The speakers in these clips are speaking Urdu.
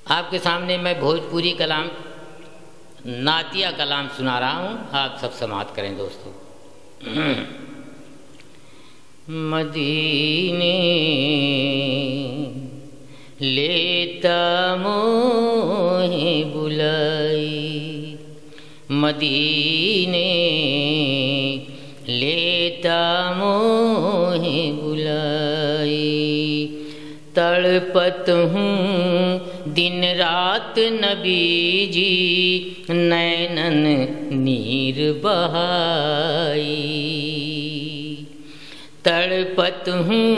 آپ کے سامنے میں بھوجپوری کلام نعتیہ کلام سنا رہا ہوں، آپ سب سماعت کریں دوستو۔ مدینے لیتا موہ بلائی، مدینے لیتا موہ بلائی، تڑپت ہوں دن رات نبی جی نینن نیر بہائی، تڑپت ہوں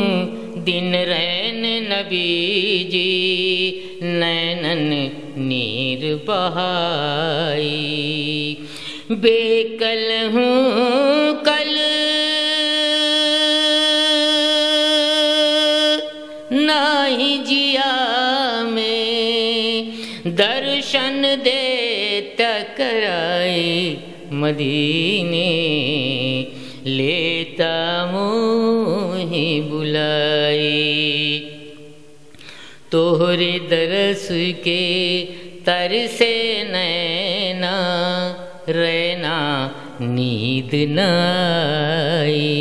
دن رین نبی جی نینن نیر بہائی، بے کل ہوں کل نہیں جیا میں درشن دے ٹکرائی، مدینے لیتا موہ بلائی، توہرے درس کے تر سے نینا رینا نیند نہ آئی،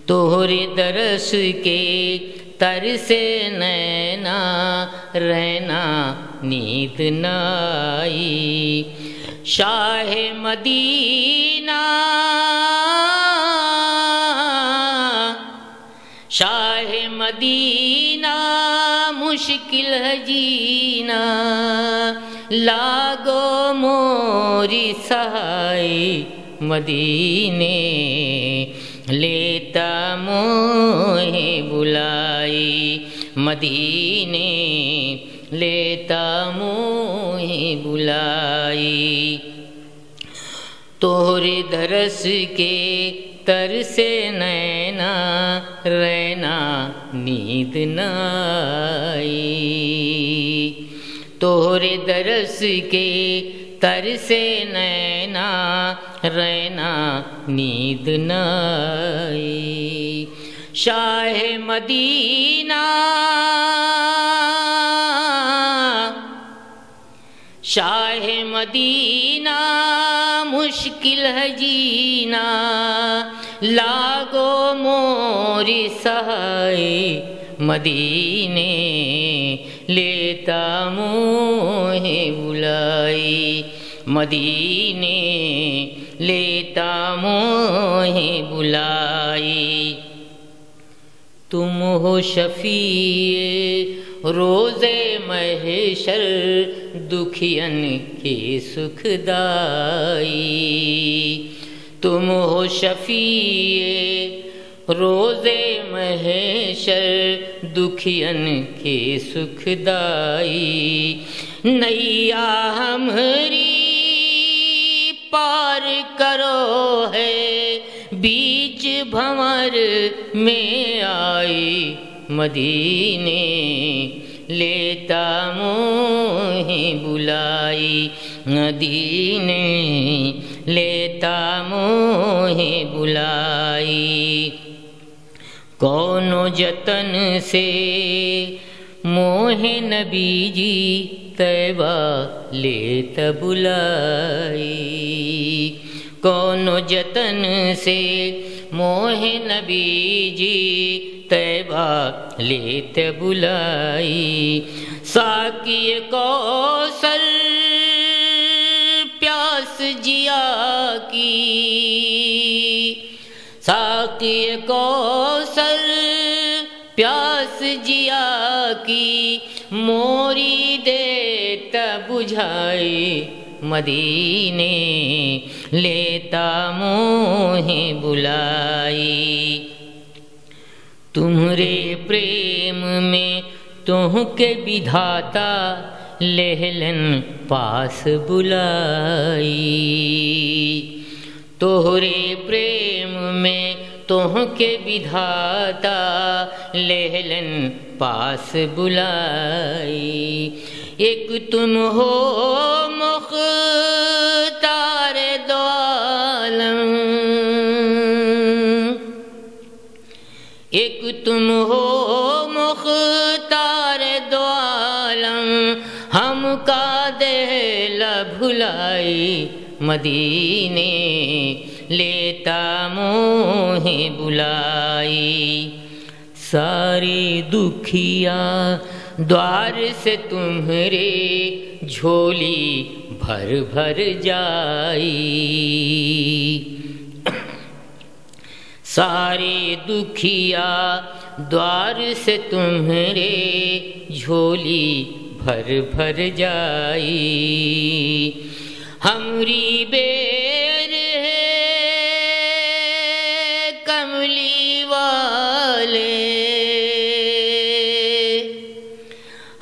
توہرے درس کے تر سے نینا رینا نیند نہ آئی، شاہ مدینہ شاہ مدینہ مشکل ہے جینا، لاگو موری سہائی، مدینے لیتا موہ بلائی، مدینے لیتا موہ بلائی، توہرے درس کے تر سے نینا رینا نیند نہ آئی، توہرے درس کے تر سے نینا رینا نیند نہ آئی، شاہ مدینہ شاہ مدینہ مشکل ہے جینا، لاگو موری سہائی، مدینے لیتا موہ بلائی، مدینے لیتا موہ بلائی، تم ہو شفیع روز محشر دکھین کی سکھ دائی، تم ہو شفیع روز محشر دکھین کی سکھ دائی، نیا ہماری پار کرو ہے بیچ بھنور میں آئی، مدینے لیتا موہ بلائی، مدینے لیتا موہ بلائی، کونو جتن سے موہ نبی جی طیبہ لیتا بلائی، کونو جتن سے موہ نبی جی طیبہ لیت بلائی، ساقی کوثر پیاس جیا کی، ساقی کوثر پیاس جیا کی، موری دیت بجھائی، مدینے لیتا موہ بلائی، تمہرے پریم میں تم کے بدھاتا لہلن پاس بلائی، تمہرے پریم میں تم کے بدھاتا لہلن پاس بلائی، ایک تم ہو مختار دو عالم، ایک تم ہو مختار بھلائی مدینے لیتا منہ بلائی سارے دکھیا دوار سے تمہرے جھولی بھر بھر جائی سارے دکھیا دوار سے تمہرے جھولی بھر بھر جائی ہمری بیر ہے کملی والے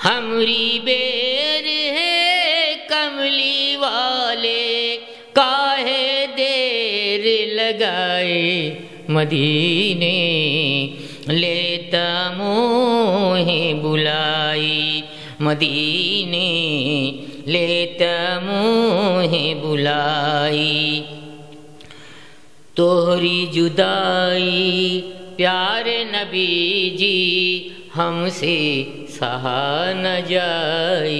ہمری بیر ہے کملی والے کاہے دیر لگائے مدینے لیتا منہ بلائی مدینے لیتا منہ بلائی توہری جدائی پیارے نبی جی ہم سے سہا نہ جائی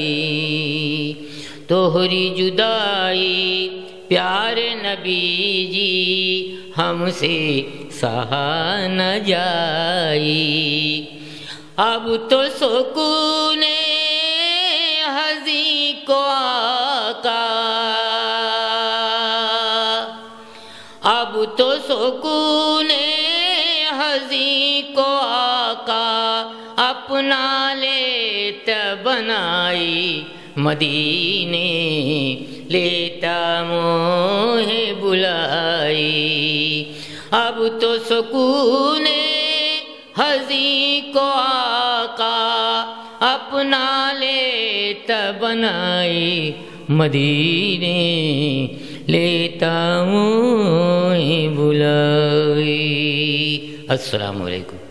توہری جدائی پیارے نبی جی ہم سے سہا نہ جائی اب تو سکون ہزی کو آقا اب تو سکون ہزی کو آقا اپنا لیتا بنائی مدینے لیتا منہ بلائی اب تو سکون ہزی کو آقا اپنا لیتا بنائی مدینے لیتا منہ بلائی۔ السلام علیکم۔